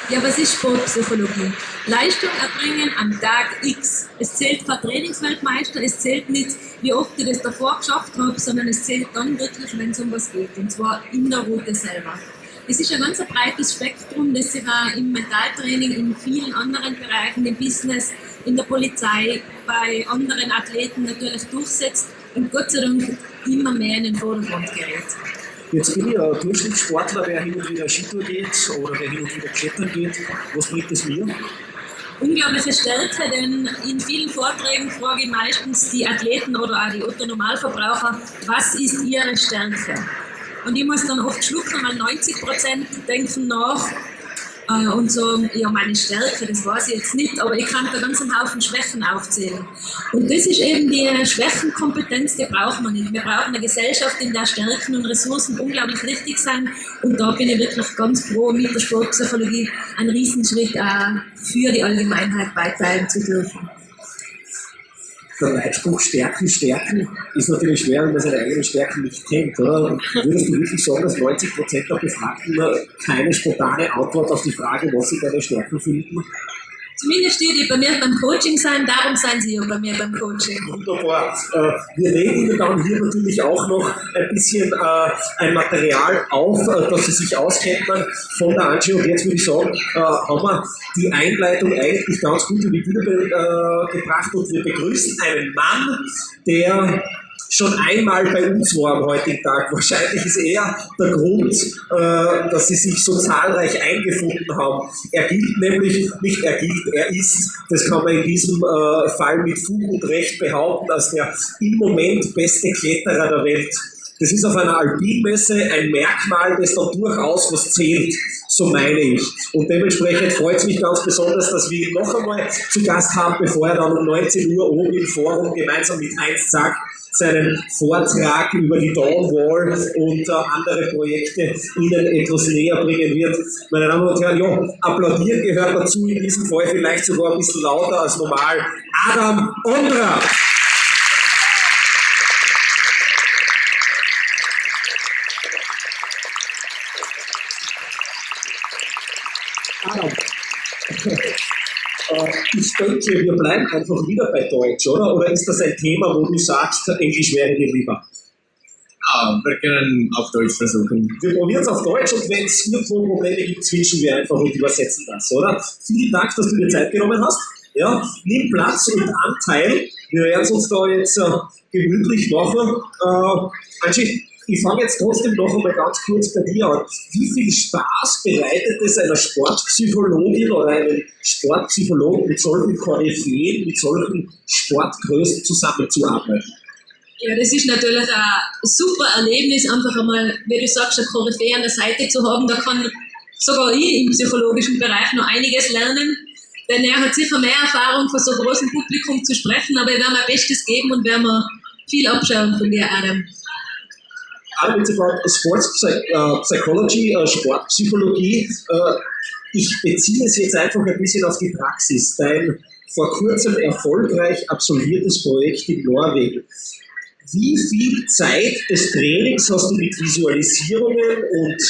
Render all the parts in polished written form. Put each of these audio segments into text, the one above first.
ja, was ist Sportpsychologie? Leistung erbringen am Tag X. Es zählt kein Trainingsweltmeister, es zählt nicht, wie oft ich das davor geschafft habe, sondern es zählt dann wirklich, wenn es um was geht, und zwar in der Route selber. Es ist ein ganz breites Spektrum, das sich auch im Mentaltraining, in vielen anderen Bereichen, im Business, in der Polizei, bei anderen Athleten natürlich durchsetzt und Gott sei Dank immer mehr in den Vordergrund gerät. Jetzt bin ich ein Durchschnittssportler, der hin und wieder Skitour geht oder der hin und wieder klettern geht. Was bringt es mir? Unglaubliche Stärke, denn in vielen Vorträgen frage ich meistens die Athleten oder auch die Otto-Normalverbraucher, was ist ihre Stärke? Und ich muss dann oft schlucken, weil 90% denken nach und sagen, ja, meine Stärke, das weiß ich jetzt nicht, aber ich kann da ganz einen Haufen Schwächen aufzählen. Und das ist eben die Schwächenkompetenz, die braucht man nicht. Wir brauchen eine Gesellschaft, in der Stärken und Ressourcen unglaublich wichtig sind. Und da bin ich wirklich ganz froh, mit der Sportpsychologie einen Riesenschritt für die Allgemeinheit beitragen zu dürfen. Der Leitspruch Stärken, Stärken ist natürlich schwer, wenn man seine eigenen Stärken nicht kennt, oder? Würdest du wirklich sagen, dass 90% der Befragten keine spontane Antwort auf die Frage, was sie deine Stärken finden? Zumindest die bei mir beim Coaching sind, darum sind sie ja bei mir beim Coaching. Wunderbar. Wir legen Ihnen dann hier natürlich auch noch ein bisschen ein Material auf, dass Sie sich auskennen von der Angie. Und jetzt würde ich sagen, haben wir die Einleitung eigentlich ganz gut in die Bühne gebracht und wir begrüßen einen Mann, der schon einmal bei uns war am heutigen Tag. Wahrscheinlich ist er der Grund, dass sie sich so zahlreich eingefunden haben. Er gilt nämlich, nicht er gilt, er ist, das kann man in diesem Fall mit Fug und Recht behaupten, als der im Moment beste Kletterer der Welt. Das ist auf einer Alpinmesse ein Merkmal, das dann durchaus was zählt, so meine ich. Und dementsprechend freut es mich ganz besonders, dass wir ihn noch einmal zu Gast haben, bevor er dann um 19 Uhr oben im Forum gemeinsam mit Heinz Zack seinen Vortrag über die Dawnwall und andere Projekte Ihnen etwas näher bringen wird. Meine Damen und Herren, ja, applaudieren gehört dazu, in diesem Fall vielleicht sogar ein bisschen lauter als normal. Ondra! Ich denke, wir bleiben einfach wieder bei Deutsch, oder? Oder ist das ein Thema, wo du sagst, Englisch wäre dir lieber? Wir können auf Deutsch versuchen. Wir probieren es auf Deutsch und wenn es irgendwo Probleme gibt, switchen wir einfach und übersetzen das, oder? Vielen Dank, dass du dir Zeit genommen hast. Ja, nimm Platz und Anteil. Wir werden es uns da jetzt gemütlich machen. Angie, ich fange jetzt trotzdem noch einmal ganz kurz bei dir an. Wie viel Spaß bereitet es einer Sportpsychologin oder einem Sportpsychologen mit solchen Koryphäen, mit solchen Sportgrößen zusammenzuarbeiten? Ja, das ist natürlich ein super Erlebnis, einfach einmal, wie du sagst, eine Koryphäe an der Seite zu haben. Da kann sogar ich im psychologischen Bereich noch einiges lernen, denn er hat sicher mehr Erfahrung, vor so großem Publikum zu sprechen, aber ich werde mein Bestes geben und werde mir viel abschauen von dir, Adam. It's about sports psychology, Sportpsychologie. Ich beziehe es jetzt einfach ein bisschen auf die Praxis. Dein vor kurzem erfolgreich absolviertes Projekt in Norwegen. Wie viel Zeit des Trainings hast du mit Visualisierungen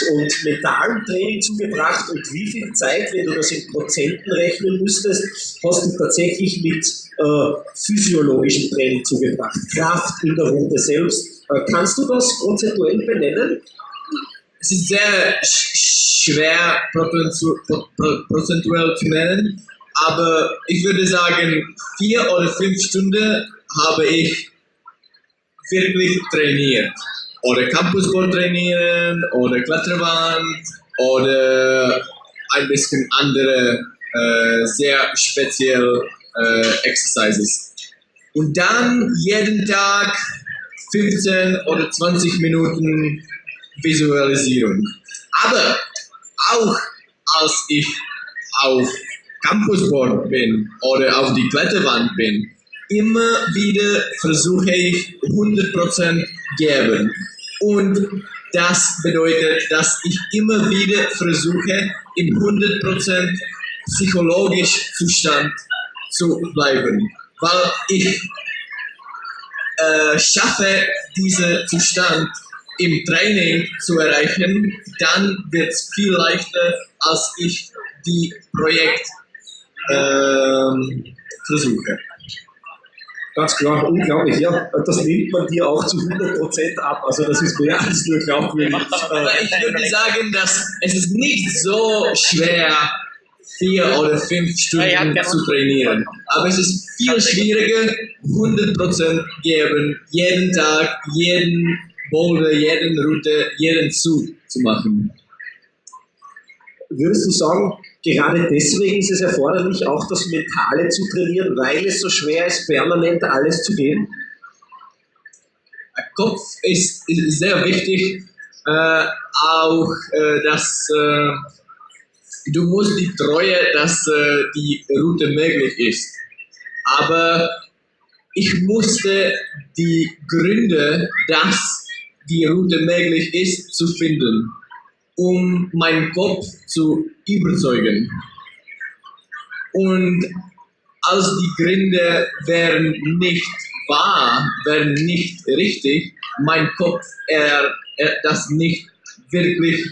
und mentalem Training zugebracht und wie viel Zeit, wenn du das in Prozenten rechnen müsstest, hast du tatsächlich mit physiologischem Training zugebracht? Kraft in der Runde selbst. Kannst du das prozentuell benennen? Es ist sehr schwer prozentuell zu nennen, aber ich würde sagen, 4 oder 5 Stunden habe ich wirklich trainiert. Oder Campussport trainieren, oder Kletterwand, oder ein bisschen andere, sehr spezielle Exercises. Und dann jeden Tag 15 oder 20 Minuten Visualisierung. Aber auch als ich auf Campussport bin oder auf die Kletterwand bin, immer wieder versuche ich 100% geben. Und das bedeutet, dass ich immer wieder versuche, im 100% psychologischen Zustand zu bleiben. Weil ich schaffe, diesen Zustand im Training zu erreichen, dann wird es viel leichter, als ich die Projekt versuche. Ganz klar, unglaublich, ja. Das nimmt man dir auch zu 100% ab. Also das ist mehr als nur glaubwürdig. Aber ich würde sagen, dass es ist nicht so schwer, 4 oder 5 Stunden zu trainieren. Aber es ist viel schwieriger, 100% geben, jeden Tag, jeden Boulder, jeden Route, jeden Zug zu machen. Würdest du sagen, gerade deswegen ist es erforderlich, auch das Mentale zu trainieren, weil es so schwer ist, permanent alles zu geben? Der Kopf ist sehr wichtig, auch dass du musst die Treue, dass die Route möglich ist. Aber ich musste die Gründe, dass die Route möglich ist, zu finden, um meinen Kopf zu überzeugen. Und als die Gründe wären nicht wahr, wären nicht richtig, mein Kopf das nicht wirklich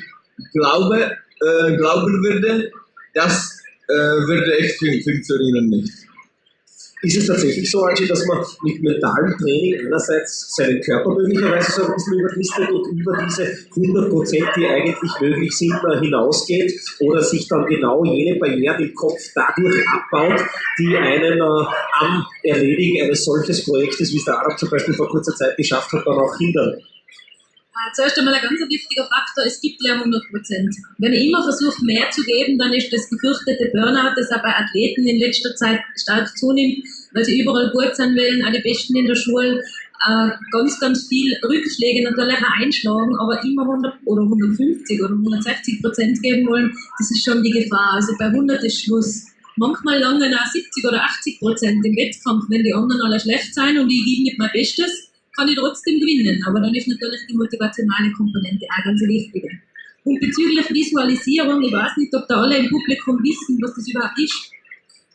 glauben würde, das würde echt funktionieren nicht. Ist es tatsächlich so, Angie, dass man mit mentalem Training einerseits seinen Körper möglicherweise so ein bisschen überlistet und über diese 100%, die eigentlich möglich sind, hinausgeht oder sich dann genau jene Barrieren im Kopf dadurch abbaut, die einen am Erledigen eines solches Projektes, wie es Daran zum Beispiel vor kurzer Zeit geschafft hat, dann auch hindern? Zuerst einmal ein ganz wichtiger Faktor, es gibt ja 100%. Wenn ich immer versuche, mehr zu geben, dann ist das gefürchtete Burnout, das auch bei Athleten in letzter Zeit stark zunimmt, weil sie überall gut sein wollen, auch die Besten in der Schule, ganz viel Rückschläge natürlich auch einschlagen, aber immer 100 oder 150 oder 160% geben wollen, das ist schon die Gefahr. Also bei 100 ist Schluss. Manchmal langen auch 70 oder 80% im Wettkampf, wenn die anderen alle schlecht sind und ich gebe nicht mein Bestes, kann ich trotzdem gewinnen, aber dann ist natürlich die motivationale Komponente auch ganz wichtig. Und bezüglich Visualisierung, ich weiß nicht, ob da alle im Publikum wissen, was das überhaupt ist.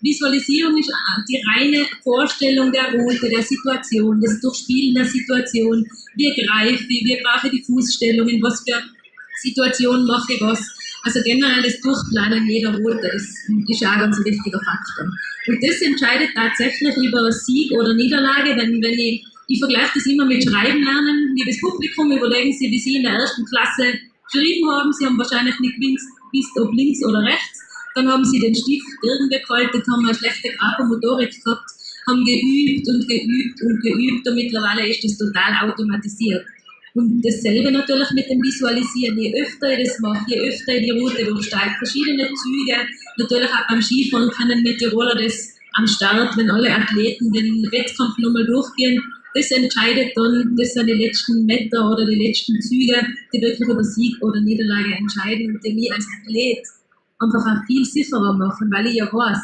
Visualisierung ist die reine Vorstellung der Route, der Situation, das Durchspielen der Situation. Wie greife ich, wie brauche ich die Fußstellung, in was für Situation mache ich was. Also generell das Durchplanen jeder Route ist auch ein ganz wichtiger Faktor. Und das entscheidet tatsächlich über Sieg oder Niederlage, denn wenn ich vergleiche das immer mit Schreiben lernen. Liebes Publikum, überlegen Sie, wie Sie in der ersten Klasse geschrieben haben. Sie haben wahrscheinlich nicht gewusst, ob links oder rechts. Dann haben Sie den Stift irgendwie gehalten, haben eine schlechte Grafomotorik gehabt, haben geübt und geübt und geübt und mittlerweile ist das total automatisiert. Und dasselbe natürlich mit dem Visualisieren. Je öfter ich das mache, je öfter ich die Route durchsteige, verschiedene Züge, natürlich auch beim Skifahren können Meteoroler das am Start, wenn alle Athleten den Wettkampf nochmal durchgehen. Das entscheidet dann, das sind die letzten Meter oder die letzten Züge, die wirklich über Sieg oder Niederlage entscheiden und die mich als Athlet einfach auch viel sicherer machen, weil ich ja weiß,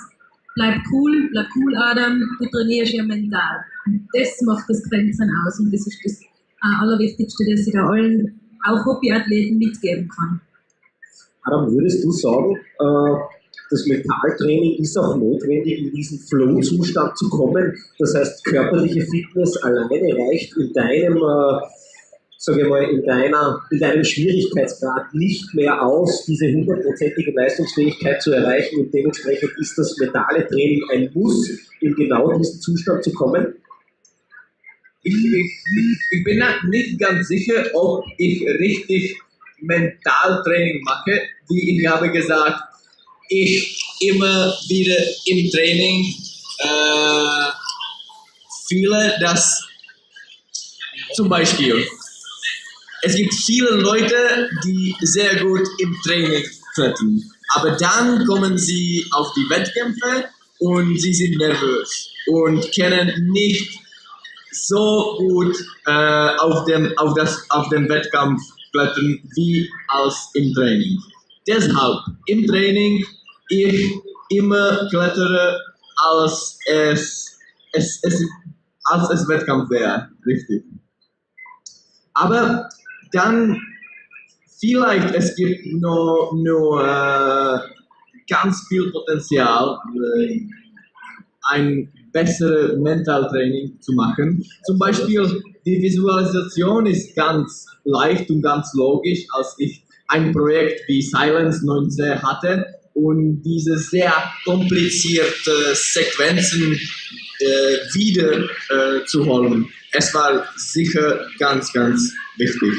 bleib cool, Adam, du trainierst ja mental. Und das macht das Grenzen aus und das ist das Allerwichtigste, das ich da allen, auch Hobbyathleten, mitgeben kann. Adam, würdest du sagen, das Mentaltraining ist auch notwendig, in diesen Flow-Zustand zu kommen? Das heißt, körperliche Fitness alleine reicht in deinem, sage ich mal, in deinem Schwierigkeitsgrad nicht mehr aus, diese 100%ige Leistungsfähigkeit zu erreichen und dementsprechend ist das mentale Training ein Muss, in genau diesen Zustand zu kommen? Ich bin nicht ganz sicher, ob ich richtig Mentaltraining mache. Wie ich habe gesagt, ich immer wieder im Training fühle, dass zum Beispiel es gibt viele Leute, die sehr gut im Training klettern, aber dann kommen sie auf die Wettkämpfe und sie sind nervös und können nicht so gut auf dem Wettkampf klettern wie als im Training. Deshalb im Training ich immer klettere, als es Wettkampf wäre, richtig. Aber dann vielleicht es gibt nur ganz viel Potenzial, ein besseres Mentaltraining zu machen. Zum Beispiel die Visualisation ist ganz leicht und ganz logisch, als ich ein Projekt wie Silence 19 hatte. und diese sehr komplizierte Sequenzen wieder zu holen. Es war sicher ganz, ganz wichtig.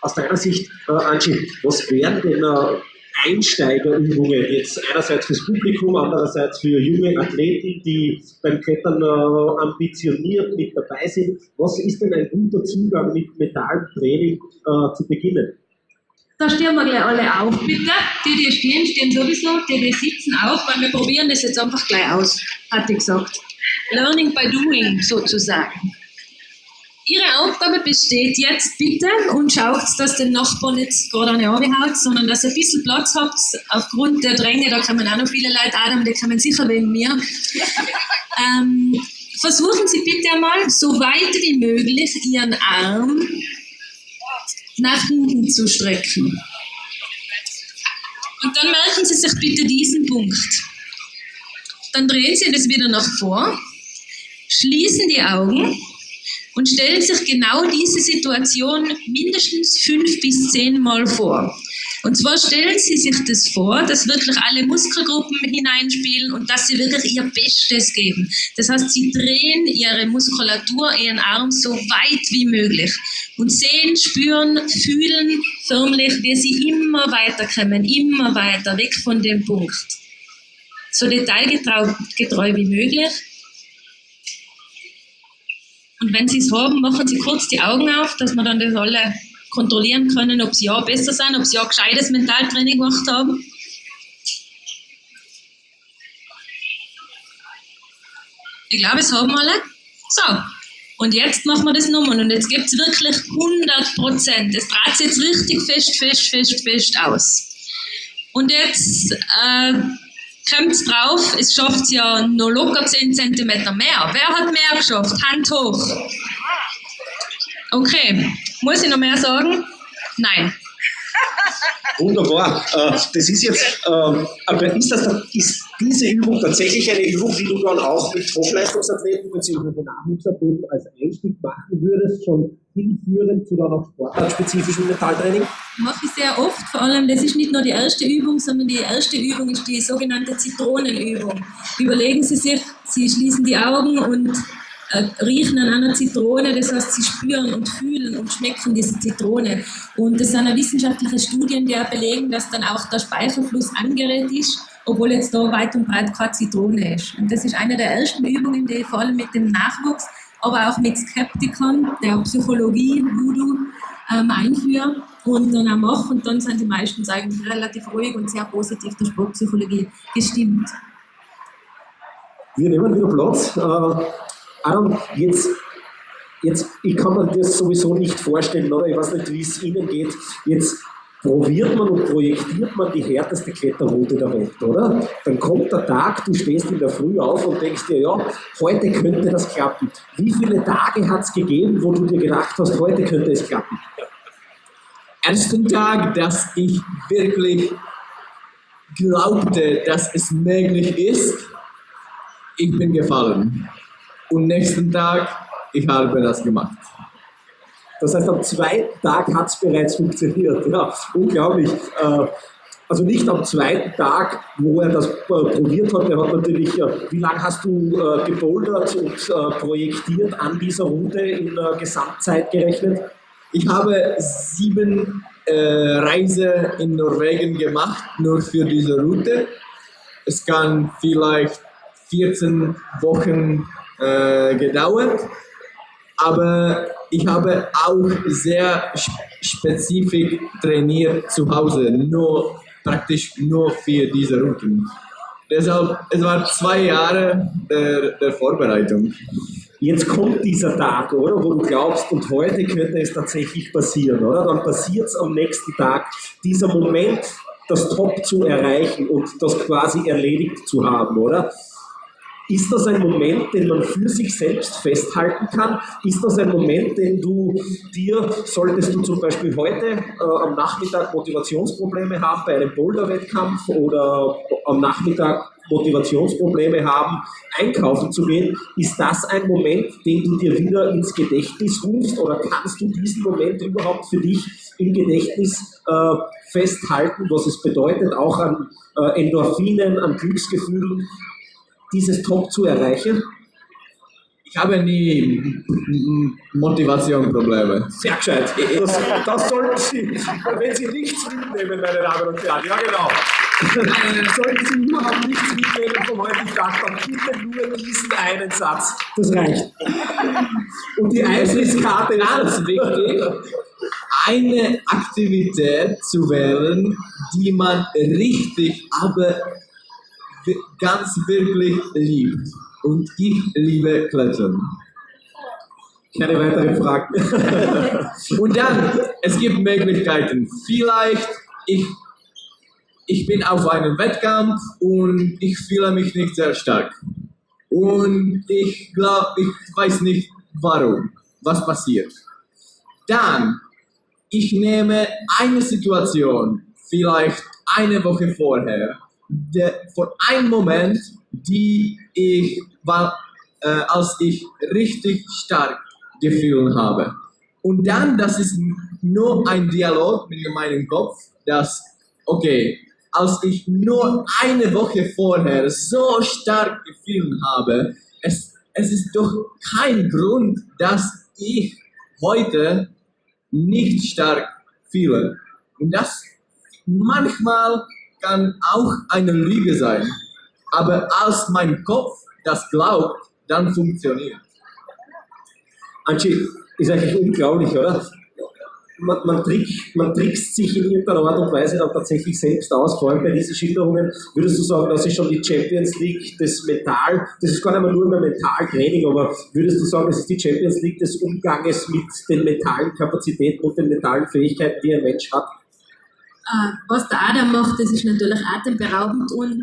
Aus deiner Sicht, Angi, was wären denn Einsteigerübungen jetzt einerseits fürs Publikum, andererseits für junge Athleten, die beim Klettern ambitioniert mit dabei sind? Was ist denn ein guter Zugang mit mentalem Training zu beginnen? Da stehen wir gleich alle auf, bitte. Die stehen, stehen sowieso, die sitzen auf, weil wir probieren das jetzt einfach gleich aus, hat die gesagt. Learning by doing, sozusagen. Ihre Aufgabe besteht jetzt bitte und schaut, dass den Nachbarn jetzt gerade eine anhaut, sondern dass ihr ein bisschen Platz habt. Aufgrund der Dränge, da kommen auch noch viele Leute an, die kommen sicher wegen mir. Versuchen Sie bitte einmal, so weit wie möglich Ihren Arm nach hinten zu strecken. Und dann merken Sie sich bitte diesen Punkt. Dann drehen Sie das wieder nach vor, schließen die Augen und stellen sich genau diese Situation mindestens 5 bis 10 Mal vor. Und zwar stellen Sie sich das vor, dass wirklich alle Muskelgruppen hineinspielen und dass Sie wirklich Ihr Bestes geben. Das heißt, Sie drehen Ihre Muskulatur, Ihren Arm so weit wie möglich und sehen, spüren, fühlen förmlich, wie Sie immer weiter kommen, immer weiter weg von dem Punkt. So detailgetreu wie möglich. Und wenn Sie es haben, machen Sie kurz die Augen auf, dass wir dann das alle kontrollieren können, ob Sie ja besser sind, ob Sie ja gescheites Mentaltraining gemacht haben. Ich glaube, es haben alle. So, und jetzt machen wir das nochmal. Und jetzt gibt es wirklich 100%. Es dreht sich jetzt richtig fest aus. Und jetzt kommt es drauf, es schafft es ja noch locker 10 cm mehr. Wer hat mehr geschafft? Hand hoch. Okay, muss ich noch mehr sagen? Nein. Wunderbar. Das ist jetzt, aber ist diese Übung tatsächlich eine Übung, die du dann auch mit Hochleistungsathleten bzw. Nachwuchsathleten als Einstieg machen würdest, schon hinführend zu dann auch sportartspezifischen Mentaltraining? Mache ich sehr oft, vor allem, das ist nicht nur die erste Übung, sondern die erste Übung ist die sogenannte Zitronenübung. Überlegen Sie sich, Sie schließen die Augen und riechen an einer Zitrone, das heißt, sie spüren und fühlen und schmecken diese Zitrone. Und es sind auch wissenschaftliche Studien, die auch belegen, dass dann auch der Speichelfluss angeregt ist, obwohl jetzt da weit und breit keine Zitrone ist. Und das ist eine der ersten Übungen, die ich vor allem mit dem Nachwuchs, aber auch mit Skeptikern, der Psychologie, Voodoo, einführe und dann auch mache. Und dann sind die meistens eigentlich relativ ruhig und sehr positiv der Sportpsychologie gestimmt. Wir nehmen wieder Platz. Adam, jetzt, ich kann mir das sowieso nicht vorstellen, oder? Ich weiß nicht, wie es Ihnen geht. Jetzt probiert man und projektiert man die härteste Kletterroute der Welt, oder? Dann kommt der Tag, du stehst in der Früh auf und denkst dir, ja, heute könnte das klappen. Wie viele Tage hat es gegeben, wo du dir gedacht hast, heute könnte es klappen? Ersten Tag, dass ich wirklich glaubte, dass es möglich ist, ich bin gefallen. Und nächsten Tag, ich habe das gemacht. Das heißt, am zweiten Tag hat es bereits funktioniert. Ja, unglaublich. Also nicht am zweiten Tag, wo er das probiert hat. Er hat natürlich, wie lange hast du gebouldert und projektiert an dieser Route in der Gesamtzeit gerechnet? Ich habe 7 Reisen in Norwegen gemacht, nur für diese Route. Es kann vielleicht 14 Wochen gedauert, aber ich habe auch sehr spezifisch trainiert zu Hause, praktisch nur für diese Routen. Deshalb, es war 2 Jahre der Vorbereitung. Jetzt kommt dieser Tag, oder, wo du glaubst, und heute könnte es tatsächlich passieren, oder? Dann passiert es am nächsten Tag, dieser Moment, das Top zu erreichen und das quasi erledigt zu haben, oder? Ist das ein Moment, den man für sich selbst festhalten kann? Ist das ein Moment, den du dir, solltest du zum Beispiel heute am Nachmittag Motivationsprobleme haben bei einem Boulder-Wettkampf oder am Nachmittag Motivationsprobleme haben, einkaufen zu gehen, ist das ein Moment, den du dir wieder ins Gedächtnis rufst, oder kannst du diesen Moment überhaupt für dich im Gedächtnis festhalten, was es bedeutet, auch an Endorphinen, an Glücksgefühlen, dieses Top zu erreichen? Ich habe nie Motivationsprobleme. Sehr gescheit. Das sollten Sie, wenn Sie nichts mitnehmen, meine Damen und Herren. Ja, genau. Sollten Sie überhaupt nichts mitnehmen vom heutigen Tag, dann bitte nur diesen einen Satz. Das reicht. Und die Eintrittskarte ist ganz wichtig, eine Aktivität zu wählen, die man richtig, aber ganz wirklich liebt. Und ich liebe Klettern. Keine weiteren Fragen. Und dann, es gibt Möglichkeiten. Vielleicht, ich bin auf einem Wettkampf und ich fühle mich nicht sehr stark. Und ich weiß nicht warum, was passiert. Dann, ich nehme eine Situation, vielleicht eine Woche vorher, von einem Moment, die ich war, als ich richtig stark gefühlt habe. Und dann, das ist nur ein Dialog mit meinem Kopf, dass, okay, als ich nur eine Woche vorher so stark gefühlt habe, es ist doch kein Grund, dass ich heute nicht stark fühle. Und das manchmal kann auch eine Lüge sein. Aber als mein Kopf das glaubt, dann funktioniert. Angi, ist eigentlich unglaublich, oder? Man trickst sich in irgendeiner Art und Weise dann tatsächlich selbst aus, vor allem bei diesen Schilderungen. Würdest du sagen, das ist schon die Champions League des das ist gar nicht mehr nur mehr Mentaltraining, aber würdest du sagen, das ist die Champions League des Umganges mit den mentalen Kapazitäten und den mentalen Fähigkeiten, die ein Mensch hat? Was der Adam macht, das ist natürlich atemberaubend, und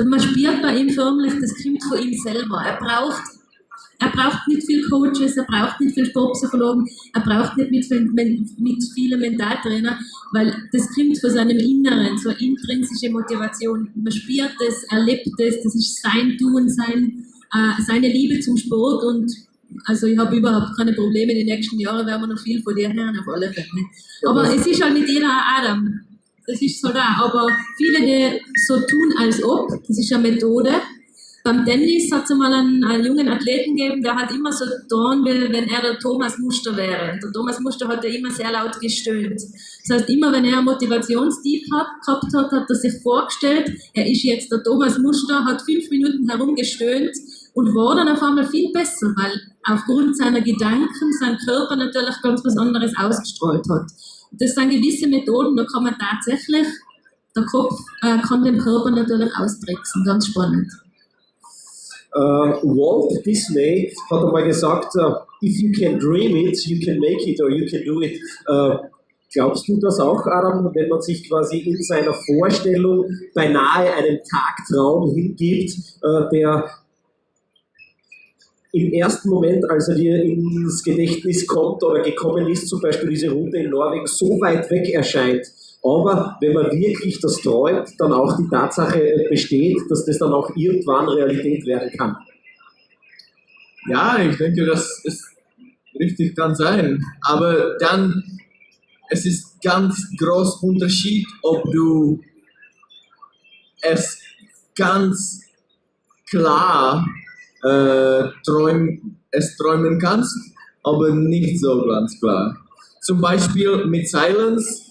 man spürt bei ihm förmlich, das kommt von ihm selber. Er braucht nicht viel Coaches, er braucht nicht viel Sportpsychologen, er braucht nicht mit vielen Mentaltrainern, weil das kommt von seinem Inneren, so eine intrinsische Motivation. Man spürt das, er lebt das ist sein Tun, seine Liebe zum Sport, und also ich habe überhaupt keine Probleme. In den nächsten Jahren werden wir noch viel von dir hören, auf alle Fälle. Aber es ist halt nicht jeder Adam. Das ist so da. Aber viele, die so tun, als ob, das ist eine Methode. Beim Tennis hat es einmal einen jungen Athleten gegeben, der hat immer so getan, wie wenn er der Thomas Muster wäre. Und der Thomas Muster hat ja immer sehr laut gestöhnt. Das heißt, immer wenn er einen Motivationstief gehabt hat, hat er sich vorgestellt, er ist jetzt der Thomas Muster, hat 5 Minuten herumgestöhnt und war dann auf einmal viel besser, weil aufgrund seiner Gedanken sein Körper natürlich ganz was anderes ausgestrahlt hat. Das sind gewisse Methoden, da kann man tatsächlich, der Kopf kann den Körper natürlich austricksen, ganz spannend. Walt Disney hat einmal gesagt, if you can dream it, you can make it or you can do it. Glaubst du das auch, Adam, wenn man sich quasi in seiner Vorstellung beinahe einem Tagtraum hingibt, der im ersten Moment, als er dir ins Gedächtnis kommt oder gekommen ist, zum Beispiel diese Route in Norwegen, so weit weg erscheint. Aber wenn man wirklich das träumt, dann auch die Tatsache besteht, dass das dann auch irgendwann Realität werden kann. Ja, ich denke, das ist richtig, kann sein. Aber dann, es ist ganz groß Unterschied, ob du es ganz klar träumen kannst, aber nicht so ganz klar. Zum Beispiel mit Silence,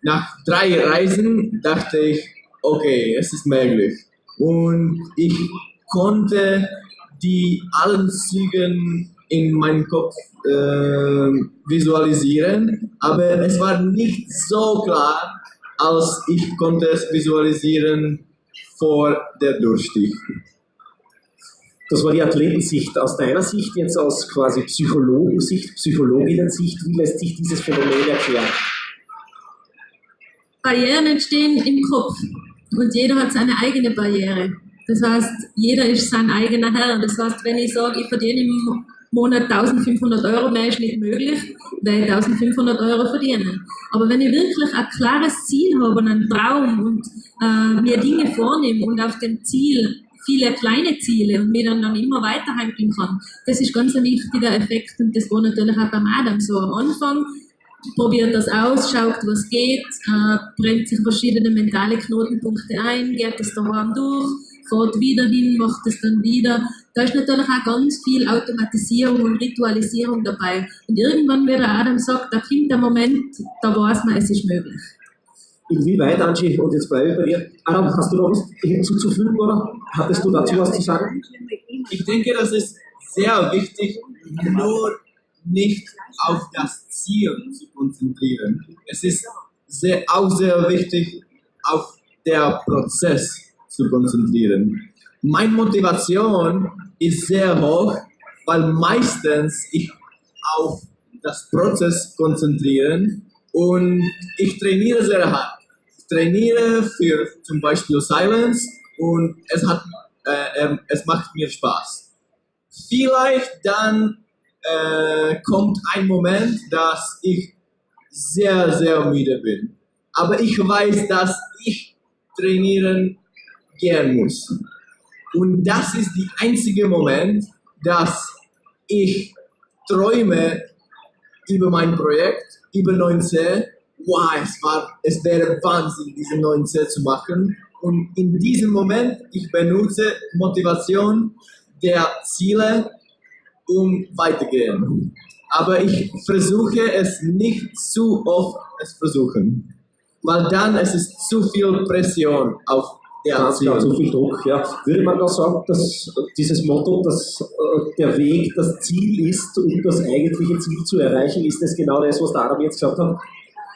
nach 3 Reisen dachte ich, okay, es ist möglich. Und ich konnte die allen Zügen in meinem Kopf visualisieren, aber es war nicht so klar, als ich konnte es visualisieren vor der Durchstich. Das war die Athletensicht. Aus deiner Sicht, jetzt aus quasi Psychologensicht, Psychologinnen-Sicht, wie lässt sich dieses Phänomen erklären? Barrieren entstehen im Kopf und jeder hat seine eigene Barriere. Das heißt, jeder ist sein eigener Herr. Das heißt, wenn ich sage, ich verdiene Monat 1.500 Euro mehr ist nicht möglich, weil ich 1.500 Euro verdiene. Aber wenn ich wirklich ein klares Ziel habe und einen Traum und mir Dinge vornehme und auf dem Ziel viele kleine Ziele und mir dann immer weiterhandeln kann, das ist ganz ein wichtiger Effekt und das war natürlich auch beim Adam so am Anfang. Probiert das aus, schaut, was geht, brennt sich verschiedene mentale Knotenpunkte ein, geht das daheim durch, fährt wieder hin, macht es dann wieder. Da ist natürlich auch ganz viel Automatisierung und Ritualisierung dabei. Und irgendwann, wie der Adam sagt, da kommt der Moment, da weiß man, es ist möglich. Inwieweit, Angi, und jetzt bleibe ich bei dir, Adam, hast du noch was hinzuzufügen oder hattest du dazu was zu sagen? Ich denke, das ist sehr wichtig, nur nicht auf das Ziel zu konzentrieren. Es ist auch sehr wichtig, auf den Prozess zu konzentrieren. Meine Motivation ist sehr hoch, weil meistens ich auf das Prozess konzentriere und ich trainiere sehr hart. Ich trainiere für zum Beispiel Silence und es macht mir Spaß. Vielleicht dann kommt ein Moment, dass ich sehr, sehr müde bin. Aber ich weiß, dass ich trainieren gehen muss. Und das ist der einzige Moment, dass ich träume über mein Projekt, über 9C. Wow, es wäre Wahnsinn, diese 9C zu machen. Und in diesem Moment, ich benutze Motivation der Ziele, weiterzugehen. Aber ich versuche es nicht zu oft versuchen, weil dann es ist zu viel Pression auf der Ziel. Zu viel Druck, ja. Würde man da sagen, dass dieses Motto, dass der Weg das Ziel ist, um das eigentliche Ziel zu erreichen, ist das genau das, was der Adam jetzt gesagt hat?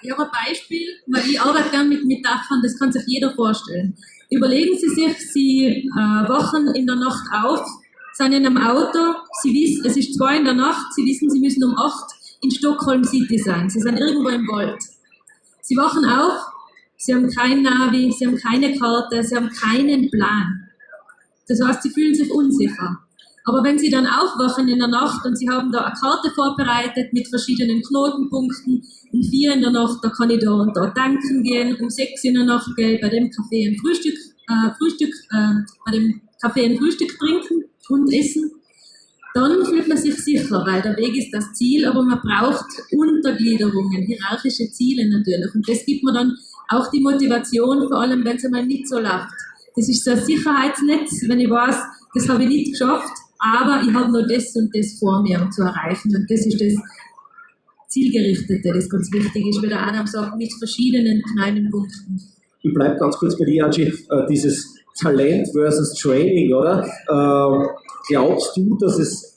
Ich habe ein Beispiel, weil ich arbeite gerne mit Metaphern, das kann sich jeder vorstellen. Überlegen Sie sich, Sie wachen in der Nacht auf, sind in einem Auto, Sie wissen, es ist 2 in der Nacht, Sie wissen, Sie müssen um 8 in Stockholm City sein. Sie sind irgendwo im Wald. Sie wachen auf, Sie haben kein Navi, Sie haben keine Karte, Sie haben keinen Plan. Das heißt, Sie fühlen sich unsicher. Aber wenn Sie dann aufwachen in der Nacht und Sie haben da eine Karte vorbereitet mit verschiedenen Knotenpunkten, um 4 in der Nacht, da kann ich da und da tanken gehen, um 6 in der Nacht gehe ich bei dem Café ein Frühstück trinken und essen, dann fühlt man sich sicher, weil der Weg ist das Ziel, aber man braucht Untergliederungen, hierarchische Ziele natürlich. Und das gibt mir dann auch die Motivation, vor allem wenn es einmal nicht so läuft. Das ist so ein Sicherheitsnetz, wenn ich weiß, das habe ich nicht geschafft, aber ich habe noch das und das vor mir, um zu erreichen. Und das ist das Zielgerichtete, das ganz wichtig ist, wie der Adam sagt, mit verschiedenen kleinen Punkten. Ich bleibe ganz kurz bei dir, Angi, dieses Talent versus Training, oder? Glaubst du, dass es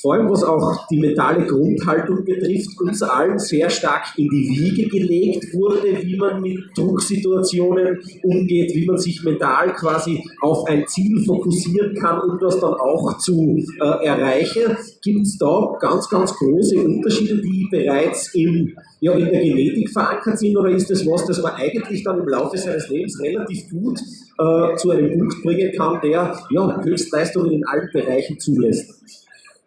vor allem was auch die mentale Grundhaltung betrifft, uns allen sehr stark in die Wiege gelegt wurde, wie man mit Drucksituationen umgeht, wie man sich mental quasi auf ein Ziel fokussieren kann, um das dann auch zu erreichen? Gibt es da ganz, ganz große Unterschiede, die bereits in der Genetik verankert sind, oder ist das was, das man eigentlich dann im Laufe seines Lebens relativ gut zu einem Punkt bringen kann, der Höchstleistungen in allen Bereichen zulässt?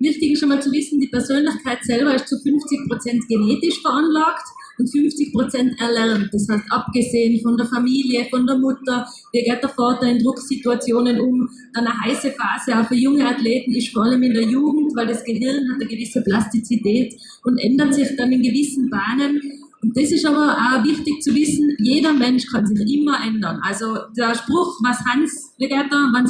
Wichtig ist schon mal zu wissen, die Persönlichkeit selber ist zu 50% genetisch veranlagt und 50% erlernt. Das heißt, abgesehen von der Familie, von der Mutter, wie geht der Vater in Drucksituationen um. Eine heiße Phase auch für junge Athleten ist vor allem in der Jugend, weil das Gehirn hat eine gewisse Plastizität und ändert sich dann in gewissen Bahnen. Und das ist aber auch wichtig zu wissen, jeder Mensch kann sich immer ändern. Also der Spruch, was Hans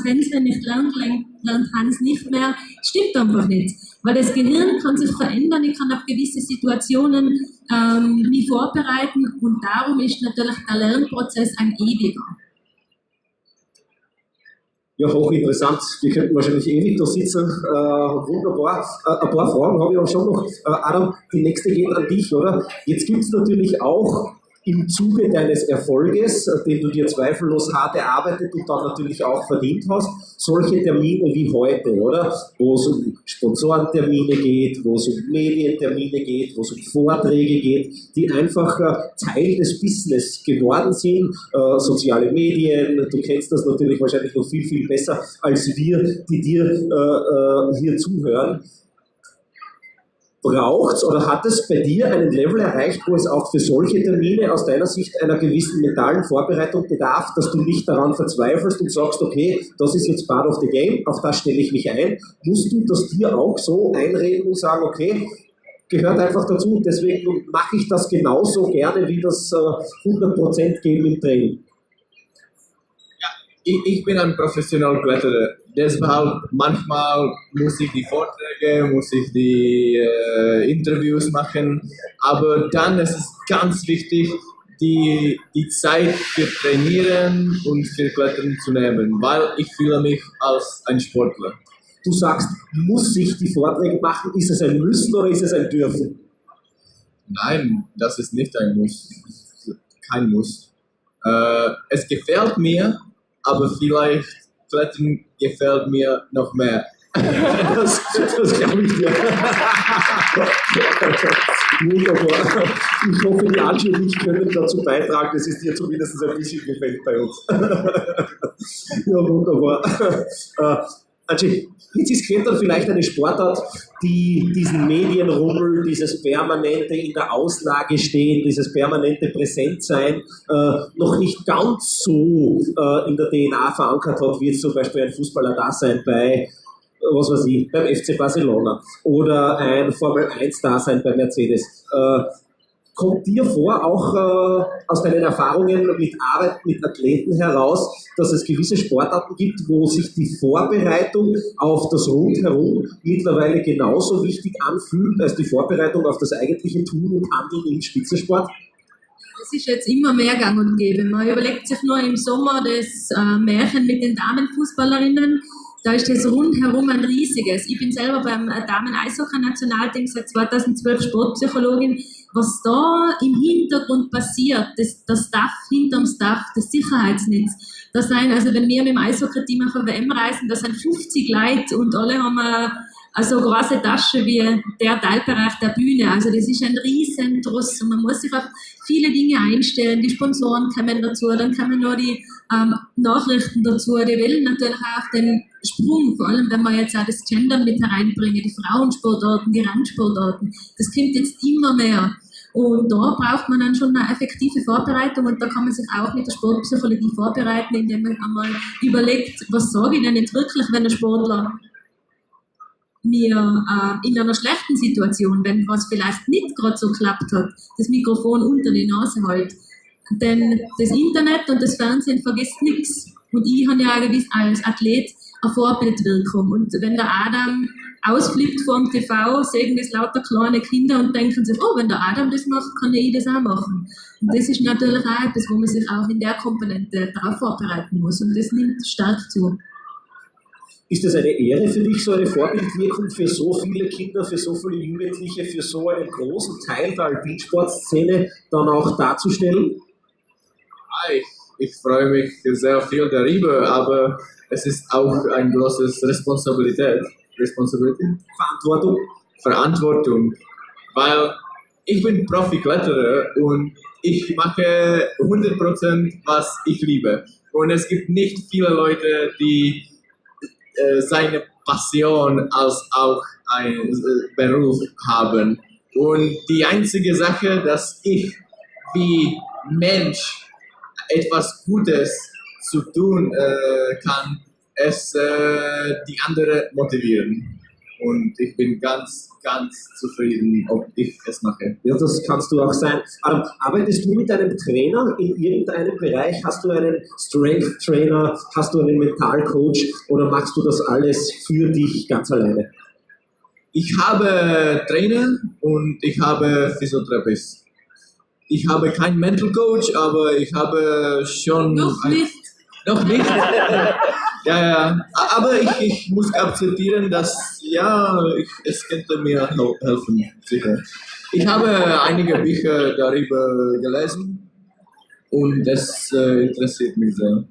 Hänschen nicht lernt, lernt Hans nicht mehr, stimmt einfach nicht. Weil das Gehirn kann sich verändern, ich kann auf gewisse Situationen mich vorbereiten und darum ist natürlich der Lernprozess ein ewiger. Ja, hochinteressant. Wir könnten wahrscheinlich ewig da sitzen. Wunderbar. Ein paar Fragen habe ich auch schon noch. Adam, die nächste geht an dich, oder? Jetzt gibt es natürlich auch im Zuge deines Erfolges, den du dir zweifellos hart erarbeitet und dann natürlich auch verdient hast, solche Termine wie heute, oder? Wo es um Sponsorentermine geht, wo es um Medientermine geht, wo es um Vorträge geht, die einfach Teil des Business geworden sind. Soziale Medien, du kennst das natürlich wahrscheinlich noch viel, viel besser als wir, die dir hier zuhören. Braucht's oder hat es bei dir einen Level erreicht, wo es auch für solche Termine aus deiner Sicht einer gewissen mentalen Vorbereitung bedarf, dass du nicht daran verzweifelst und sagst, okay, das ist jetzt part of the game, auf das stelle ich mich ein. Musst du das dir auch so einreden und sagen, okay, gehört einfach dazu, deswegen mache ich das genauso gerne wie das 100% geben im Training? Ich bin ein professioneller Kletterer, deshalb manchmal muss ich die Vorträge, muss ich die Interviews machen, aber dann ist es ganz wichtig, die Zeit für Trainieren und für Klettern zu nehmen, weil ich fühle mich als ein Sportler. Du sagst, muss ich die Vorträge machen, ist es ein Müssen oder ist es ein Dürfen? Nein, das ist nicht ein Muss, kein Muss. Es gefällt mir, aber vielleicht Klettern gefällt mir noch mehr. Das glaube ich dir. Wunderbar. Ich hoffe, die Angie und ich können dazu beitragen, dass es dir zumindest ein bisschen gefällt bei uns. Ja, wunderbar. Angie, jetzt ist Klettern vielleicht eine Sportart, die diesen Medienrummel, dieses permanente in der Auslage stehen, dieses permanente Präsentsein noch nicht ganz so in der DNA verankert hat, wie jetzt zum Beispiel ein Fußballer-Dasein bei, was weiß ich, beim FC Barcelona oder ein Formel-1-Dasein bei Mercedes. Kommt dir vor, auch aus deinen Erfahrungen mit Arbeit mit Athleten heraus, dass es gewisse Sportarten gibt, wo sich die Vorbereitung auf das Rundherum mittlerweile genauso wichtig anfühlt, als die Vorbereitung auf das eigentliche Tun und Handeln im Spitzensport? Es ist jetzt immer mehr gang und gäbe. Man überlegt sich nur im Sommer das Märchen mit den Damenfußballerinnen. Da ist das rundherum ein riesiges. Ich bin selber beim Damen-Eishockey-Nationalteam seit 2012 Sportpsychologin. Was da im Hintergrund passiert, das Staff hinterm Staff, das Sicherheitsnetz, das sind, also wenn wir mit dem Eishockey-Team auf eine WM reisen, das sind 50 Leute und alle haben eine so große Tasche wie der Teilbereich der Bühne. Also das ist ein riesen Druss und man muss sich auf viele Dinge einstellen. Die Sponsoren kommen dazu, dann kommen noch die Nachrichten dazu. Die wollen natürlich auch den Sprung, vor allem wenn wir jetzt auch das Gendern mit hereinbringen, die Frauensportarten, die Randsportarten. Das kommt jetzt immer mehr. Und da braucht man dann schon eine effektive Vorbereitung und da kann man sich auch mit der Sportpsychologie vorbereiten, indem man einmal überlegt, was sage ich denn jetzt wirklich, wenn ein Sportler mir in einer schlechten Situation, wenn was vielleicht nicht gerade so geklappt hat, das Mikrofon unter die Nase hält. Denn das Internet und das Fernsehen vergisst nichts. Und ich habe ja gewiss als Athlet eine Vorbildwirkung. Und wenn der Adam ausflippt vor dem TV, sehen das lauter kleine Kinder und denken sich, oh, wenn der Adam das macht, kann ich das auch machen. Und das ist natürlich auch etwas, wo man sich auch in der Komponente darauf vorbereiten muss. Und das nimmt stark zu. Ist das eine Ehre für dich, so eine Vorbildwirkung für so viele Kinder, für so viele Jugendliche, für so einen großen Teil der Alpinsportszene dann auch darzustellen? Ich freue mich sehr viel darüber, aber es ist auch eine große Responsabilität. Verantwortung. Weil ich bin Profi-Kletterer und ich mache 100% was ich liebe. Und es gibt nicht viele Leute, die seine Passion als auch einen Beruf haben. Und die einzige Sache, dass ich wie Mensch etwas Gutes zu tun kann, ist die anderen motivieren. Und ich bin ganz, ganz zufrieden, ob ich es mache. Ja, das kannst du auch sein. Arbeitest du mit einem Trainer in irgendeinem Bereich? Hast du einen Strength Trainer? Hast du einen Mentalcoach? Oder machst du das alles für dich ganz alleine? Ich habe Trainer und ich habe Physiotherapeut. Ich habe keinen Mental Coach, aber ich habe schon... Noch nicht. Noch nicht? Ja. Aber ich muss akzeptieren, dass es könnte mir helfen, sicher. Ich habe einige Bücher darüber gelesen und das interessiert mich sehr.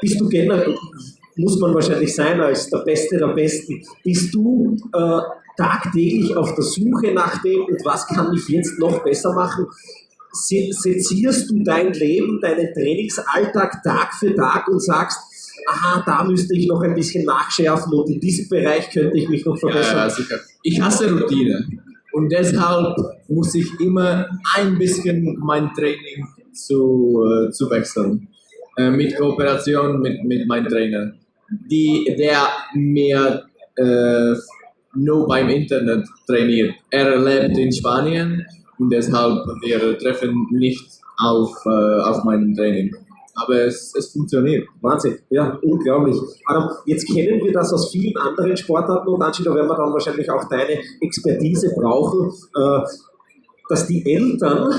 Bist du generell, muss man wahrscheinlich sein als der Beste der Besten, bist du tagtäglich auf der Suche nach dem, und was kann ich jetzt noch besser machen? Sezierst du dein Leben, deinen Trainingsalltag Tag für Tag und sagst, aha, da müsste ich noch ein bisschen nachschärfen und in diesem Bereich könnte ich mich noch verbessern? Ja, sicher. Ich hasse Routine und deshalb muss ich immer ein bisschen mein Training zu wechseln. Mit Kooperation mit meinem Trainer, der mir nur beim Internet trainiert. Er lebt in Spanien und deshalb wir treffen nicht auf meinem Training. Aber es funktioniert. Wahnsinn, ja, unglaublich. Aber jetzt kennen wir das aus vielen anderen Sportarten und Angie, da werden wir dann wahrscheinlich auch deine Expertise brauchen, dass die Eltern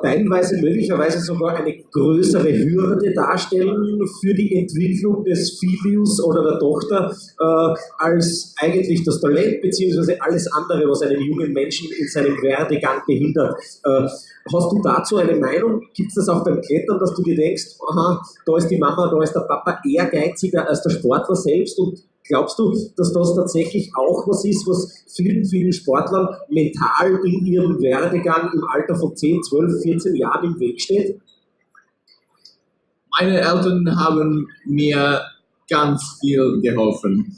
teilweise möglicherweise sogar eine größere Hürde darstellen für die Entwicklung des Filius oder der Tochter als eigentlich das Talent bzw. alles andere, was einen jungen Menschen in seinem Werdegang behindert. Hast du dazu eine Meinung? Gibt es das auch beim Klettern, dass du dir denkst, aha, da ist die Mama, da ist der Papa ehrgeiziger als der Sportler selbst, und glaubst du, dass das tatsächlich auch was ist, was vielen Sportlern mental in ihrem Werdegang im Alter von 10, 12, 14 Jahren im Weg steht? Meine Eltern haben mir ganz viel geholfen.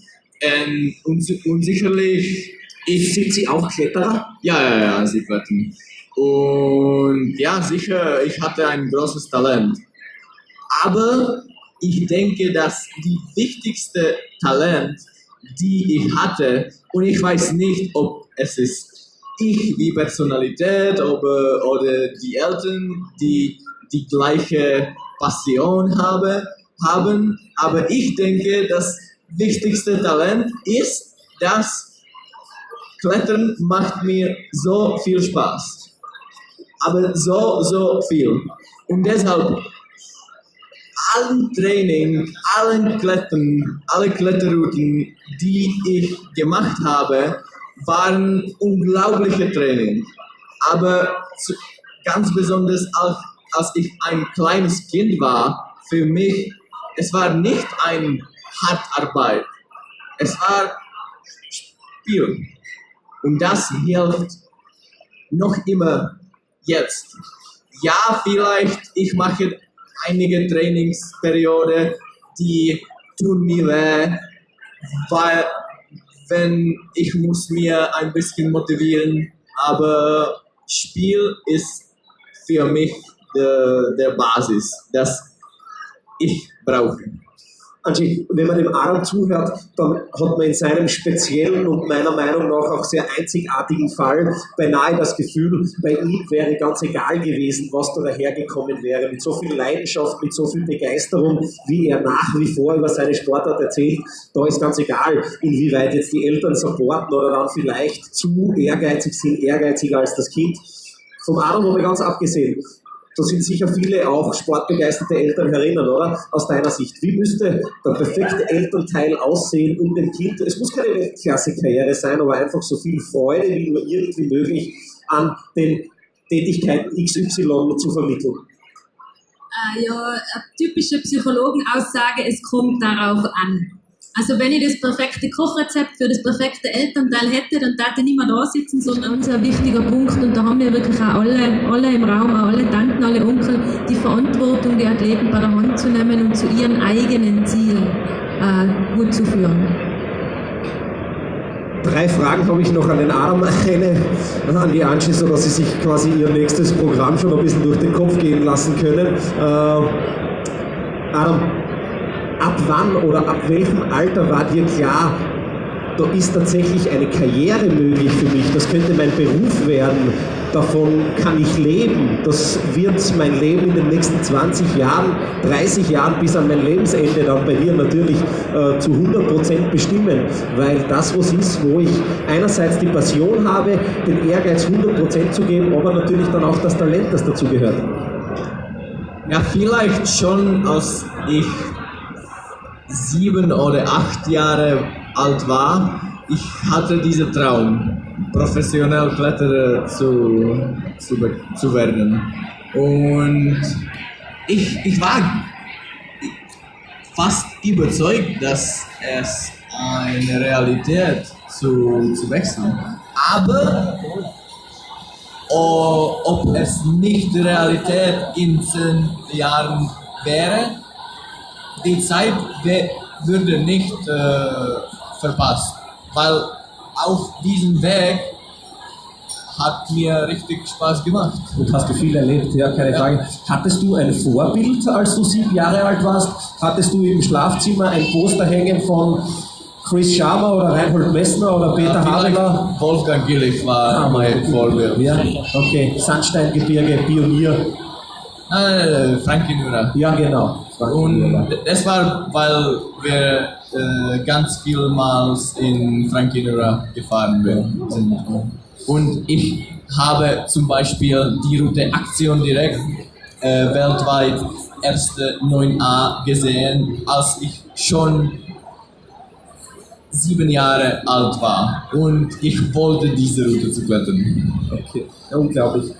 Und sicherlich... Sind sie auch Kletterer? Ja, sie klettern. Und ja, sicher, ich hatte ein großes Talent. Aber ich denke, dass die wichtigste Talent, die ich hatte, und ich weiß nicht, ob es ist ich wie Personalität oder die Eltern, die die gleiche Passion haben, aber ich denke, das wichtigste Talent ist, dass Klettern macht mir so viel Spaß. Aber so viel. Und deshalb allen Training, allen Klettern, alle Kletterrouten, die ich gemacht habe, waren unglaubliche Training. Aber ganz besonders als ich ein kleines Kind war, für mich, es war nicht ein Hartarbeit. Es war Spiel. Und das hilft noch immer jetzt. Ja, vielleicht ich mache einige Trainingsperioden, die tun mir weh, weil wenn ich muss mir ein bisschen motivieren, aber Spiel ist für mich der Basis, das ich brauche. Angie, wenn man dem Daran zuhört, dann hat man in seinem speziellen und meiner Meinung nach auch sehr einzigartigen Fall beinahe das Gefühl, bei ihm wäre ganz egal gewesen, was da dahergekommen wäre. Mit so viel Leidenschaft, mit so viel Begeisterung, wie er nach wie vor über seine Sportart erzählt, da ist ganz egal, inwieweit jetzt die Eltern supporten oder dann vielleicht zu ehrgeizig sind, ehrgeiziger als das Kind. Vom Daran haben wir ganz abgesehen. Da sind sicher viele auch sportbegeisterte Eltern herinnen, oder? Aus deiner Sicht. Wie müsste der perfekte Elternteil aussehen, um dem Kind, es muss keine Weltklasse-Karriere sein, aber einfach so viel Freude wie nur irgendwie möglich an den Tätigkeiten XY zu vermitteln? Ja, eine typische Psychologenaussage, es kommt darauf an. Also wenn ich das perfekte Kochrezept für das perfekte Elternteil hätte, dann darf ich nicht mehr da sitzen, sondern ein sehr wichtiger Punkt, und da haben wir wirklich auch alle im Raum, auch alle Tanten, alle Onkel, die Verantwortung, die Athleten bei der Hand zu nehmen und zu ihren eigenen Zielen gut zu führen. 3 Fragen habe ich noch an den Daran, eine an die Angie, sodass sie sich quasi ihr nächstes Programm schon ein bisschen durch den Kopf gehen lassen können. Daran, ab wann oder ab welchem Alter war dir klar, da ist tatsächlich eine Karriere möglich für mich, das könnte mein Beruf werden, davon kann ich leben, das wird mein Leben in den nächsten 20 Jahren, 30 Jahren bis an mein Lebensende dann bei dir natürlich zu 100% bestimmen, weil das was ist, wo ich einerseits die Passion habe, den Ehrgeiz 100% zu geben, aber natürlich dann auch das Talent, das dazu gehört. Ja, vielleicht schon, als ich 7 oder 8 Jahre alt war. ich hatte diesen Traum, professionell Kletterer zu werden. Und ich war fast überzeugt, dass es eine Realität zu wechseln. Aber ob es nicht Realität in 10 Jahren wäre, die Zeit würde nicht verpasst. Weil auf diesem Weg hat mir richtig Spaß gemacht. Und hast du viel erlebt, ja, keine Frage. Hattest du ein Vorbild, als du 7 Jahre alt warst? Hattest du im Schlafzimmer ein Poster hängen von Chris Sharma oder Reinhold Messner oder Peter Habeler? Wolfgang Gillich war mein Vorbild. Ja, okay. Sandsteingebirge, Pionier. Frankie Nura. Ja, genau. Und das war, weil wir ganz vielmals in Frankie Nura gefahren sind. Und ich habe zum Beispiel die Route Aktion direkt weltweit erste 9a gesehen, als ich schon 7 Jahre alt war. Und ich wollte diese Route zu klettern. Okay, ja, unglaublich.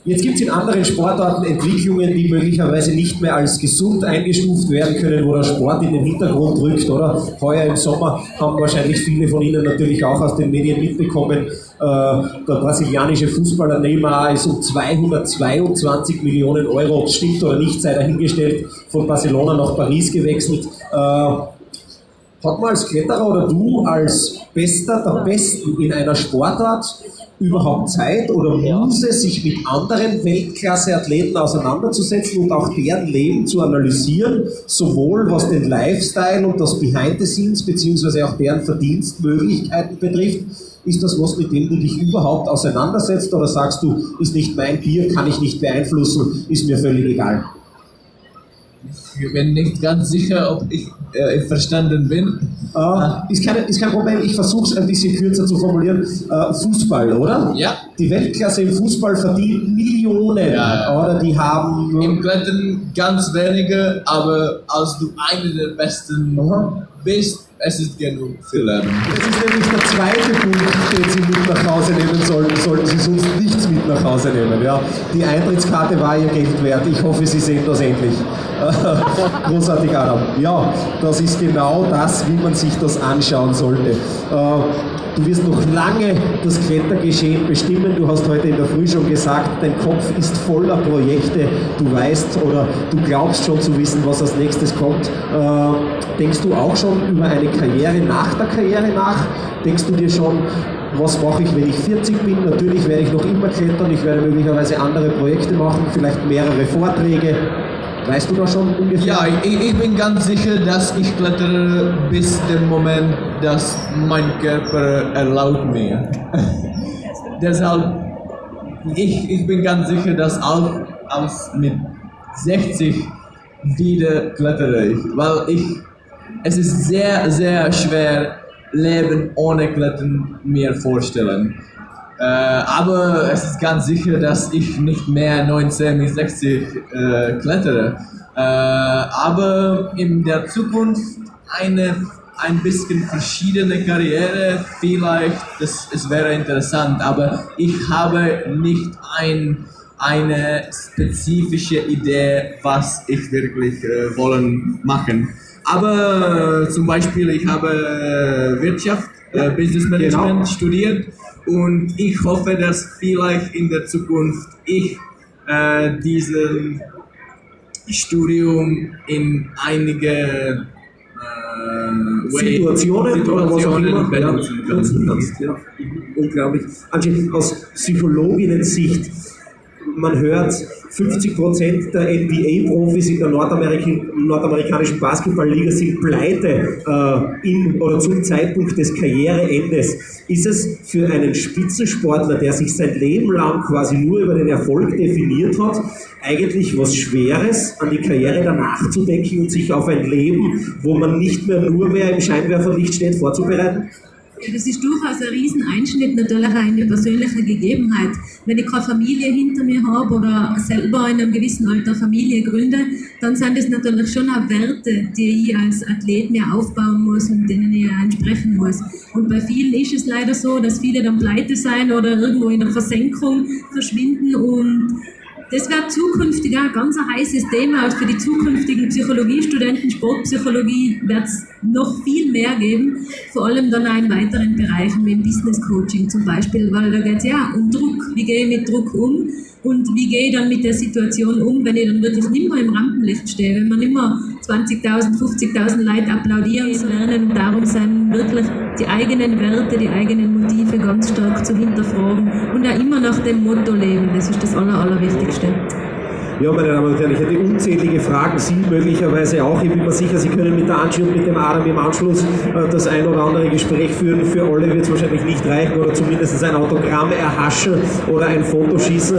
Jetzt gibt es in anderen Sportarten Entwicklungen, die möglicherweise nicht mehr als gesund eingestuft werden können, wo der Sport in den Hintergrund rückt, oder? Heuer im Sommer haben wahrscheinlich viele von Ihnen natürlich auch aus den Medien mitbekommen, der brasilianische Fußballer Neymar ist um 222 Millionen Euro, ob es stimmt oder nicht, sei dahingestellt, von Barcelona nach Paris gewechselt. Hat man als Kletterer oder du als Bester der Besten in einer Sportart überhaupt Zeit oder Muße, sich mit anderen Weltklasse-Athleten auseinanderzusetzen und auch deren Leben zu analysieren, sowohl was den Lifestyle und das Behind the Scenes beziehungsweise auch deren Verdienstmöglichkeiten betrifft? Ist das was, mit dem du dich überhaupt auseinandersetzt, oder sagst du, ist nicht mein Bier, kann ich nicht beeinflussen, ist mir völlig egal? Ich bin nicht ganz sicher, ob ich verstanden bin. Ist kein Problem, ich versuche es ein bisschen kürzer zu formulieren. Fußball, oder? Ja. Die Weltklasse im Fußball verdient Millionen, oder? Die haben... Im Klettern ganz wenige, aber als du einer der Besten bist, es ist genug für Lernen. Das ist nämlich der zweite Punkt, den Sie mit nach Hause nehmen sollten Sie sonst nichts mit nach Hause nehmen. Ja. Die Eintrittskarte war Ihr Geld wert. Ich hoffe, Sie sehen das endlich. Großartig, Adam. Ja, das ist genau das, wie man sich das anschauen sollte. Du wirst noch lange das Klettergeschehen bestimmen. Du hast heute in der Früh schon gesagt, dein Kopf ist voller Projekte. Du weißt oder du glaubst schon zu wissen, was als nächstes kommt. Denkst du auch schon über eine Karriere nach der Karriere nach? Denkst du dir schon, was mache ich, wenn ich 40 bin? Natürlich werde ich noch immer klettern. Ich werde möglicherweise andere Projekte machen, vielleicht mehrere Vorträge. Weißt du da schon ungefähr? Ja, ich bin ganz sicher, dass ich klettere bis dem Moment, dass mein Körper erlaubt mir. Deshalb, ich bin ganz sicher, dass auch mit 60 wieder klettere ich, weil es ist sehr, sehr schwer, Leben ohne Klettern mir vorstellen. Aber es ist ganz sicher, dass ich nicht mehr 19 bis 60 klettere. Aber in der Zukunft ein bisschen verschiedene Karriere, vielleicht, es wäre interessant, aber ich habe nicht eine spezifische Idee, was ich wirklich wollen machen. Aber zum Beispiel, ich habe Wirtschaft, Business Management studiert. Und ich hoffe, dass vielleicht in der Zukunft ich diesen Studium in einige Situationen benutzen kannst. Ja. Unglaublich. Angie, aus Psychologinnen-Sicht, man hört, 50% der NBA-Profis in der nordamerikanischen Basketballliga sind pleite oder zum Zeitpunkt des Karriereendes. Ist es für einen Spitzensportler, der sich sein Leben lang quasi nur über den Erfolg definiert hat, eigentlich was Schweres, an die Karriere danach zu denken und sich auf ein Leben, wo man nicht mehr nur mehr im Scheinwerferlicht steht, vorzubereiten? Das ist durchaus ein Rieseneinschnitt natürlich auch in die persönliche Gegebenheit. Wenn ich keine Familie hinter mir habe oder selber in einem gewissen Alter Familie gründe, dann sind das natürlich schon auch Werte, die ich als Athlet mir aufbauen muss und denen ich entsprechen muss. Und bei vielen ist es leider so, dass viele dann pleite sein oder irgendwo in der Versenkung verschwinden, und das wird zukünftig auch ein ganz heißes Thema. Für die zukünftigen Psychologiestudenten, Sportpsychologie, wird es noch viel mehr geben, vor allem dann auch in weiteren Bereichen wie im Business Coaching zum Beispiel, weil da geht es ja um Druck. Wie gehe ich mit Druck um und wie gehe ich dann mit der Situation um, wenn ich dann wirklich nicht mehr im Rampenlicht stehe, wenn man nicht mehr 20.000, 50.000 Leute applaudieren, lernen und darum sind wirklich die eigenen Werte, die eigenen Motive ganz stark zu hinterfragen und auch immer nach dem Motto leben. Das ist das Allerwichtigste. Ja, meine Damen und Herren, ich hätte unzählige Fragen, Sie möglicherweise auch. Ich bin mir sicher, Sie können mit der Angi und mit dem Adam im Anschluss das ein oder andere Gespräch führen. Für alle wird es wahrscheinlich nicht reichen oder zumindest ein Autogramm erhaschen oder ein Foto schießen.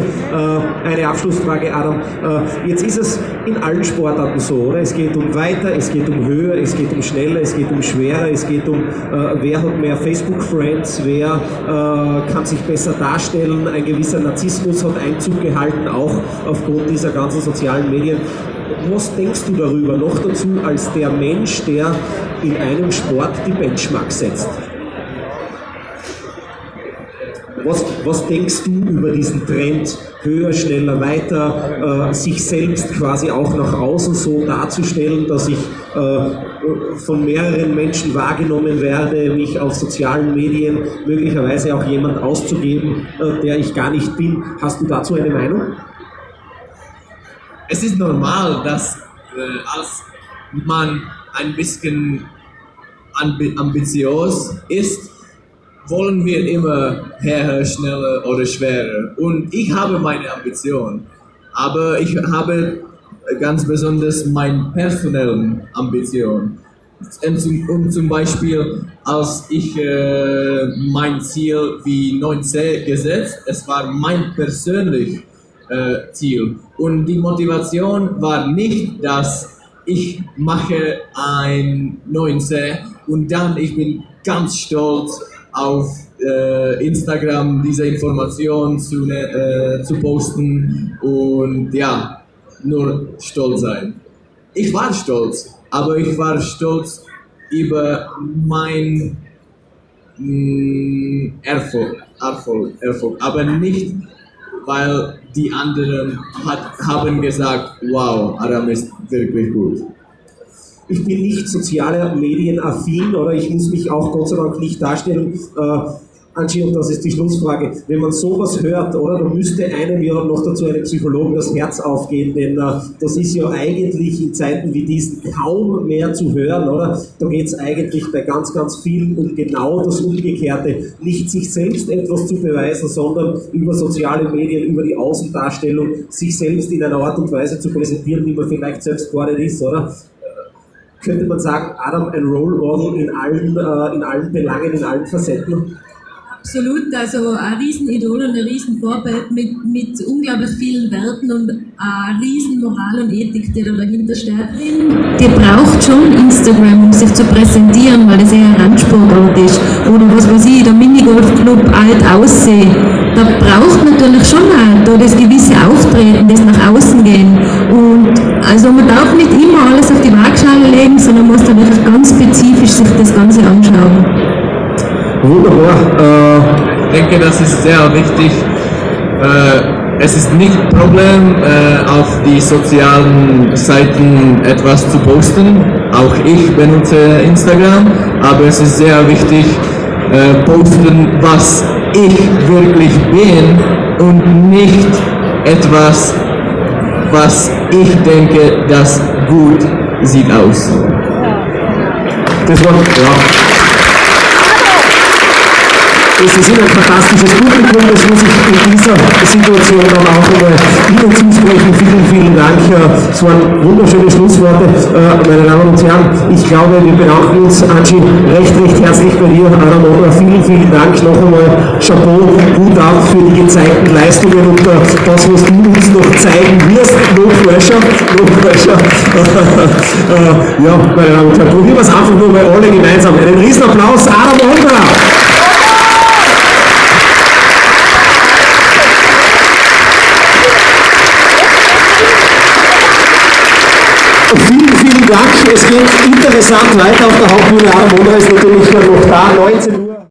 Eine Abschlussfrage, Adam. Jetzt ist es in allen Sportarten so, oder? Es geht um weiter, es geht um höher, es geht um schneller, es geht um schwerer, es geht um wer hat mehr Facebook-Friends, wer kann sich besser darstellen. Ein gewisser Narzissmus hat Einzug gehalten, auch aufgrund dieser ganzen sozialen Medien. Was denkst du darüber noch dazu als der Mensch, der in einem Sport die Benchmark setzt? Was denkst du über diesen Trend, höher, schneller, weiter, sich selbst quasi auch nach außen so darzustellen, dass ich von mehreren Menschen wahrgenommen werde, mich auf sozialen Medien möglicherweise auch jemand auszugeben, der ich gar nicht bin? Hast du dazu eine Meinung? Es ist normal, dass als man ein bisschen ambitiös ist, wollen wir immer höher, schneller oder schwerer. Und ich habe meine Ambition, aber ich habe ganz besonders meine personellen Ambition. Und zum Beispiel, als ich mein Ziel wie 9C gesetzt, es war mein persönliches Ziel. Und die Motivation war nicht, dass ich mache ein 9C und dann ich bin ganz stolz auf Instagram diese Information zu posten und ja, nur stolz sein. Ich war stolz, aber ich war stolz über mein Erfolg, aber nicht, weil die anderen haben gesagt, wow, Adam ist wirklich gut. Ich bin nicht soziale Medien affin oder ich muss mich auch Gott sei Dank nicht darstellen. Angi, und das ist die Schlussfrage, wenn man sowas hört, oder, dann müsste einem ja noch dazu einem Psychologen das Herz aufgehen, denn das ist ja eigentlich in Zeiten wie diesen kaum mehr zu hören, oder? Da geht es eigentlich bei ganz, ganz vielen um genau das Umgekehrte, nicht sich selbst etwas zu beweisen, sondern über soziale Medien, über die Außendarstellung, sich selbst in einer Art und Weise zu präsentieren, wie man vielleicht selbst gar nicht ist, oder? Könnte man sagen, Adam ein Role Model in allen Belangen, in allen Facetten? Absolut, also ein Riesenidol und ein Riesenvorbild mit unglaublich vielen Werten und eine riesen Moral und Ethik, die da dahinter steht. Die braucht schon Instagram, um sich zu präsentieren, weil das eher ein Randsportort ist. Oder was weiß ich, der Minigolfclub alt aussehen. Da braucht natürlich schon auch da das gewisse Auftreten, das nach außen gehen. Und also man darf nicht immer alles auf die Waagschale legen, sondern muss da wirklich ganz spezifisch sich das Ganze anschauen. Wunderbar. Ich denke, das ist sehr wichtig. Es ist nicht ein Problem, auf die sozialen Seiten etwas zu posten. Auch ich benutze Instagram, aber es ist sehr wichtig, posten, was ich wirklich bin und nicht etwas, was ich denke, das gut sieht aus. Das war, ja. Es ist immer ein fantastisches Publikum, das muss ich in dieser Situation dann auch einmal Ihnen zusprechen. Vielen, vielen Dank. Es waren wunderschöne Schlussworte, meine Damen und Herren. Ich glaube, wir bedanken uns, Angi, recht herzlich bei dir, Adam, Ondra. Vielen, vielen Dank noch einmal. Chapeau, Hut ab für die gezeigten Leistungen und das, was du uns noch zeigen wirst. No pressure. Ja, meine Damen und Herren, probieren wir es einfach nur mal alle gemeinsam. Einen Riesenapplaus, Daran und Ondra! Vielen Dank. Es geht interessant weiter auf der Hauptbühne. Daran und Ondra ist natürlich noch da. 19 Uhr.